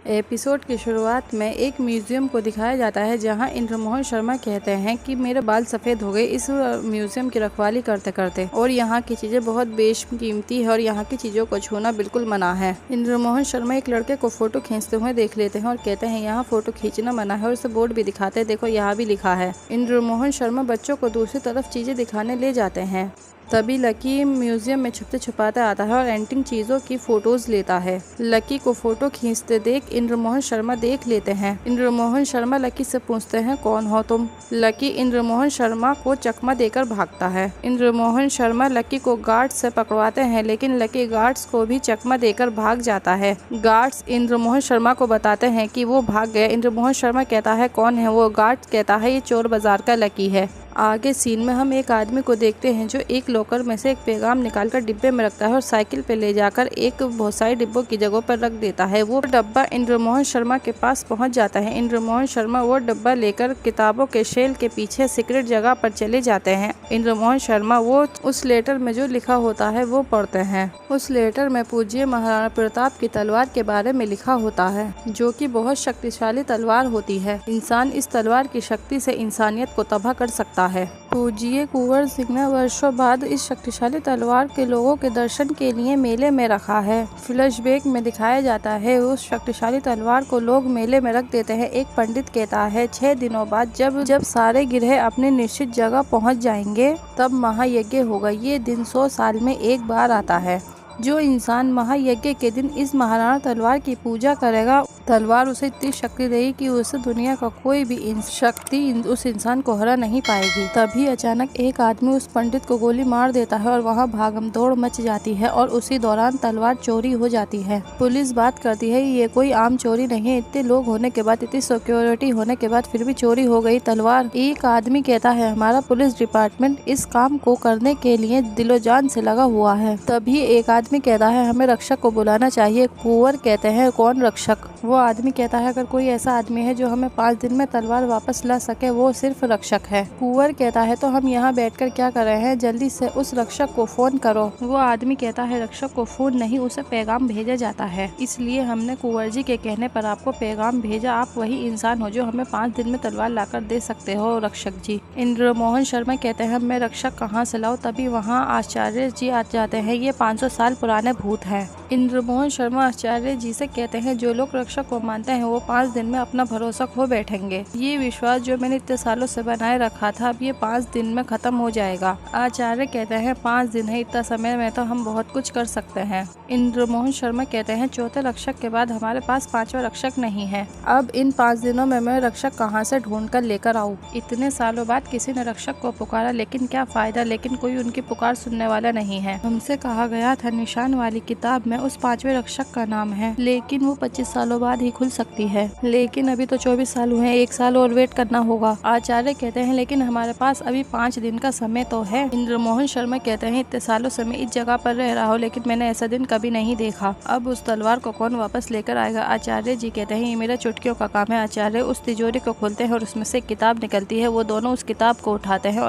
Episode की शुरुआत में एक म्यूजियम को दिखाया जाता है जहां इंद्रमोहन शर्मा कहते हैं कि मेरे बाल सफ़ेद हो गए इस म्यूजियम की रखवाली करते करते, और यहाँ की चीज़ें बहुत बेशकीमती है और यहाँ की चीज़ों को छूना बिल्कुल मना है। इंद्रमोहन शर्मा एक लड़के को फोटो खींचते हुए देख लेते हैं और कहते हैं यहाँ फोटो खींचना मना है, और उसे बोर्ड भी दिखाते हैं, देखो यहाँ भी लिखा है। इंद्रमोहन शर्मा बच्चों को दूसरी तरफ चीज़ें दिखाने ले जाते हैं। तभी लकी म्यूजियम में छुपते छुपाते आता है और एंटिक चीजों की फोटोज लेता है। लकी को फोटो खींचते देख इंद्रमोहन शर्मा देख लेते हैं। इंद्रमोहन शर्मा लकी से पूछते हैं कौन हो तुम। लकी इंद्रमोहन शर्मा को चकमा देकर भागता है। इंद्रमोहन शर्मा लकी को गार्ड्स से पकड़वाते हैं, लेकिन लकी गार्ड्स को भी चकमा देकर भाग जाता है। गार्ड्स इंद्रमोहन शर्मा को बताते हैं कि वो भाग गया। इंद्रमोहन शर्मा कहता है कौन है वो। गार्ड कहता है ये चोर बाजार का लकी है। आगे सीन में हम एक आदमी को देखते हैं जो एक लॉकर में से एक पैगाम निकालकर डिब्बे में रखता है और साइकिल पे ले जाकर एक बहुत सारे डिब्बों की जगह पर रख देता है। वो डब्बा इंद्रमोहन शर्मा के पास पहुंच जाता है। इंद्रमोहन शर्मा वो डब्बा लेकर किताबों के शेल के पीछे सीक्रेट जगह पर चले जाते हैं। इंद्रमोहन शर्मा वो उस लेटर में जो लिखा होता है वो पढ़ते हैं। उस लेटर में पूज्य महाराणा प्रताप की तलवार के बारे में लिखा होता है, जो कि बहुत शक्तिशाली तलवार होती है। इंसान इस तलवार की शक्ति से इंसानियत को तबाह कर सकता है। पूज्य कुंवर सिंह ने वर्षों बाद इस शक्तिशाली तलवार के लोगों के दर्शन के लिए मेले में रखा है। फ्लैशबैक में दिखाया जाता है उस शक्तिशाली तलवार को लोग मेले में रख देते हैं। एक पंडित कहता है 6 दिनों बाद जब सारे गिरह अपने निश्चित जगह पहुंच जाएंगे तब महायज्ञ होगा। ये दिन 100 साल में एक बार आता है। जो इंसान महायज्ञ के दिन इस महाराणा तलवार की पूजा करेगा, तलवार उसे इतनी शक्ति देगी कि उसे दुनिया का कोई भी शक्ति उस इंसान को हरा नहीं पाएगी। तभी अचानक एक आदमी उस पंडित को गोली मार देता है और वहाँ भागम दौड़ मच जाती है और उसी दौरान तलवार चोरी हो जाती है। पुलिस बात करती है ये कोई आम चोरी नहीं है, इतने लोग होने के बाद, इतनी सिक्योरिटी होने के बाद फिर भी चोरी हो गई तलवार। एक आदमी कहता है हमारा पुलिस डिपार्टमेंट इस काम को करने के लिए दिलो जान से लगा हुआ है। तभी एक आदमी कहता है हमें रक्षक को बुलाना चाहिए। कुंवर कहते हैं कौन रक्षक। वो आदमी कहता है अगर कोई ऐसा आदमी है जो हमें 5 दिन में तलवार वापस ला सके वो सिर्फ रक्षक है। कुंवर कहता है तो हम यहाँ बैठकर क्या कर रहे हैं, जल्दी से उस रक्षक को फोन करो। वो आदमी कहता है रक्षक को फोन नहीं, उसे पैगाम भेजा जाता है, इसलिए हमने कुंवर जी के कहने पर आपको पैगाम भेजा। आप वही इंसान हो जो हमें 5 दिन में तलवार लाकर दे सकते हो रक्षक जी। इंद्रमोहन शर्मा कहते हैं मैं रक्षक कहाँ से लाऊं। तभी वहाँ आचार्य जी आ जाते हैं। ये 500 साल पुराने भूत हैं। इंद्रमोहन शर्मा आचार्य जी से कहते हैं जो लोग रक्षक को मानते हैं वो 5 दिन में अपना भरोसा खो बैठेंगे। ये विश्वास जो मैंने इतने सालों से बनाए रखा था अब ये 5 दिन में खत्म हो जाएगा। आचार्य कहते हैं 5 दिन है, इतना समय में तो हम बहुत कुछ कर सकते हैं। इंद्रमोहन शर्मा कहते हैं चौथे रक्षक के बाद हमारे पास 5वां रक्षक नहीं है। अब इन 5 दिनों में मैं रक्षक कहाँ से ढूंढ कर लेकर आऊँ। इतने सालों बाद किसी ने रक्षक को पुकारा, लेकिन क्या फायदा, लेकिन कोई उनकी पुकार सुनने वाला नहीं है। हमसे कहा गया था निशान वाली किताब में उस 5वें रक्षक का नाम है, लेकिन वो 25 सालों बाद ही खुल सकती है। लेकिन अभी तो 24 साल हुए हैं, 1 साल और वेट करना होगा। आचार्य कहते हैं लेकिन हमारे पास अभी 5 दिन का समय तो है। इंद्रमोहन शर्मा कहते हैं इतने सालों से मैं इस जगह पर रह रहा हूँ लेकिन मैंने ऐसा दिन कभी नहीं देखा। अब उस तलवार को कौन वापस लेकर आएगा। आचार्य जी कहते हैं ये मेरा चुटकियों का काम है। आचार्य उस तिजोरी को खोलते हैं और उसमें से एक किताब निकलती है। वो दोनों उस किताब को उठाते हैं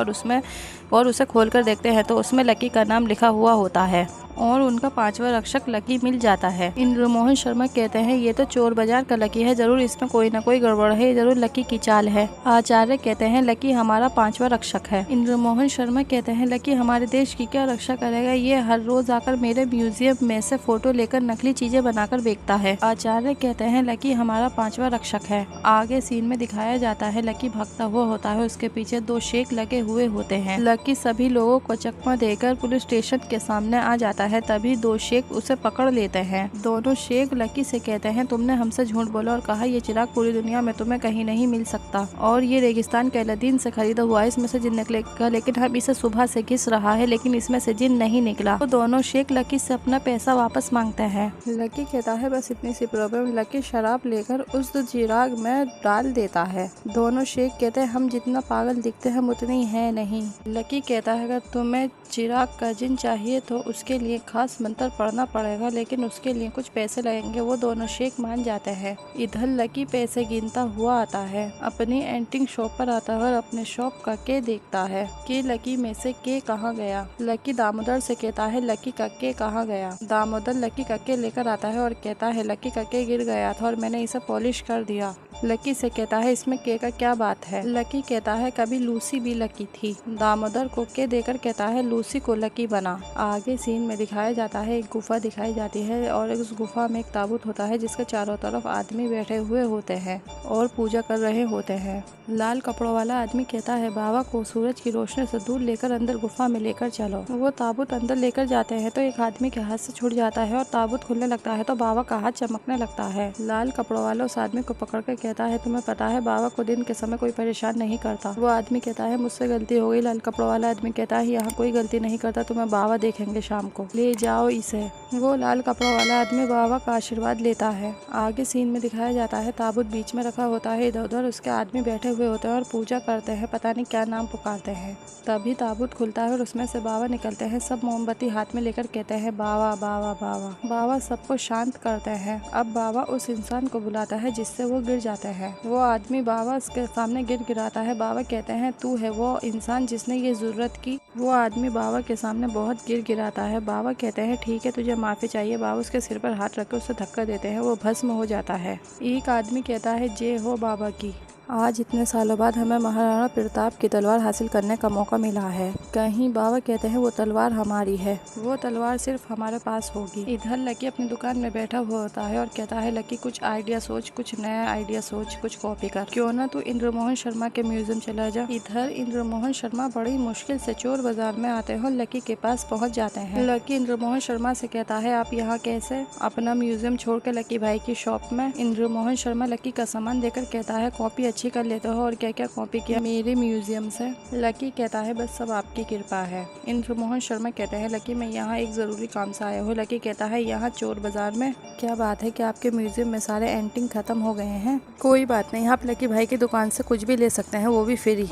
और उसे खोलकर देखते हैं तो उसमें लकी का नाम लिखा हुआ होता है और उनका 5वां रक्षक लकी मिल जाता है। इंद्रमोहन शर्मा कहते हैं ये तो चोर बाजार का लकी है, जरूर इसमें कोई ना कोई गड़बड़ है, जरूर लकी की चाल है। आचार्य कहते हैं लकी हमारा 5वां रक्षक है। इंद्रमोहन शर्मा कहते हैं लकी हमारे देश की क्या रक्षा करेगा, ये हर रोज आकर मेरे म्यूजियम में से फोटो लेकर नकली चीजें बनाकर बेचता है। आचार्य कहते हैं लकी हमारा 5वां रक्षक है। आगे सीन में दिखाया जाता है लकी भागता हुआ होता है, उसके पीछे 2 शेख लगे हुए होते हैं। लकी सभी लोगों को चकमा देकर पुलिस स्टेशन के सामने आ जाता है। तभी 2 शेख उसे पकड़ लेते हैं। दोनों शेख लकी से कहते हैं तुमने हमसे झूठ बोला और कहा ये चिराग पूरी दुनिया में तुम्हें कहीं नहीं मिल सकता और ये रेगिस्तान के अलादीन से खरीदा हुआ है, इसमें से जिन निकलेगा, लेकिन हम इसे सुबह से घिस रहा है लेकिन इसमें से जिन नहीं निकला। तो दोनों शेख लकी से अपना पैसा वापस मांगते हैं। लकी कहता है बस इतनी सी प्रॉब्लम। लकी शराब लेकर उस चिराग में डाल देता है। दोनों शेख कहते हैं हम जितना पागल दिखते हैं हम उतने ही है नहीं। लकी कहता है अगर तुम्हें चिराग का जिन चाहिए तो उसके लिए एक खास मंत्र पढ़ना पड़ेगा, लेकिन उसके लिए कुछ पैसे लगेंगे। वो दोनों शेख मान जाते हैं। इधर लकी पैसे गिनता हुआ आता है, अपनी एंटिंग शॉप पर आता है और अपने शॉप का के देखता है कि लकी में से के कहाँ गया। लकी दामोदर से कहता है लकी का के कहाँ गया। दामोदर लकी का के लेकर आता है और कहता है लकी का के गिर गया था और मैंने इसे पॉलिश कर दिया। लकी से कहता है इसमें के का क्या बात है। लकी कहता है कभी लूसी भी लकी थी। दामोदर को के देकर कहता है लूसी को लकी बना। आगे सीन में दिखाया जाता है एक गुफा दिखाई जाती है और उस गुफा में एक ताबूत होता है जिसके चारों तरफ आदमी बैठे हुए होते हैं और पूजा कर रहे होते हैं। लाल कपड़ों वाला आदमी कहता है बाबा को सूरज की रोशनी से दूर लेकर अंदर गुफा में लेकर चलो। वो ताबूत अंदर लेकर जाते हैं तो एक आदमी के हाथ से छूट जाता है और ताबूत खुलने लगता है तो बाबा का हाथ चमकने लगता है। लाल कपड़ों वाला उस आदमी को पकड़ कर कहता है तुम्हें पता है बाबा को दिन के समय कोई परेशान नहीं करता। वो आदमी कहता है मुझसे गलती हो गई। लाल कपड़ों वाला आदमी कहता है यहाँ कोई गलती नहीं करता, तुम्हें बाबा देखेंगे शाम को, ले जाओ इसे। वो लाल कपड़ों वाला आदमी बाबा का आशीर्वाद लेता है। आगे सीन में दिखाया जाता है ताबूत बीच में रखा होता है, इधर उधर उसके आदमी बैठे हुए होते हैं और पूजा करते हैं, पता नहीं क्या नाम पुकारते हैं। तभी ताबूत खुलता है और उसमें से बाबा निकलते हैं। सब मोमबत्ती हाथ में लेकर कहते हैं बाबा बाबा बाबा। बाबा सबको शांत करते हैं। अब बाबा उस इंसान को बुलाता है जिससे वो गिर जाते हैं। वो आदमी बाबा उसके सामने गिराता है। बाबा कहते हैं तू है वो इंसान जिसने ये जरूरत की। वो आदमी बाबा के सामने बहुत गिराता है। बाबा कहते हैं ठीक है तुझे माफी चाहिए। बाबा उसके सिर पर हाथ रख कर उसे धक्का देते हैं, वो भस्म हो जाता है। एक आदमी कहता है जय हो बाबा की। आज इतने सालों बाद हमें महाराणा प्रताप की तलवार हासिल करने का मौका मिला है। कहीं बाबा कहते हैं वो तलवार हमारी है, वो तलवार सिर्फ हमारे पास होगी। इधर लकी अपनी दुकान में बैठा हुआ होता है और कहता है लकी कुछ आइडिया सोच, कुछ नया आइडिया सोच, कुछ कॉपी कर। क्यों ना तू इंद्रमोहन शर्मा के म्यूजियम चला जा। इधर इंद्रमोहन शर्मा बड़ी मुश्किल से चोर बाजार में आते हैं, लकी के पास पहुँच जाते हैं। लकी इंद्रमोहन शर्मा से कहता है आप यहाँ कैसे? अपना म्यूजियम छोड़ के लकी भाई की शॉप में। इंद्रमोहन शर्मा लकी का सामान देकर कहता है कॉपी अच्छी कर लेते हो और क्या क्या कॉपी किया मेरे म्यूजियम से? लकी कहता है बस सब आपकी कृपा है। इंद्रमोहन शर्मा कहते हैं लकी मैं यहाँ एक जरूरी काम से आया हूँ। लकी कहता है यहाँ चोर बाजार में क्या बात है कि आपके म्यूजियम में सारे एंटिंग खत्म हो गए हैं? कोई बात नहीं, आप लकी भाई की दुकान से कुछ भी ले सकते हैं, वो भी फ्री।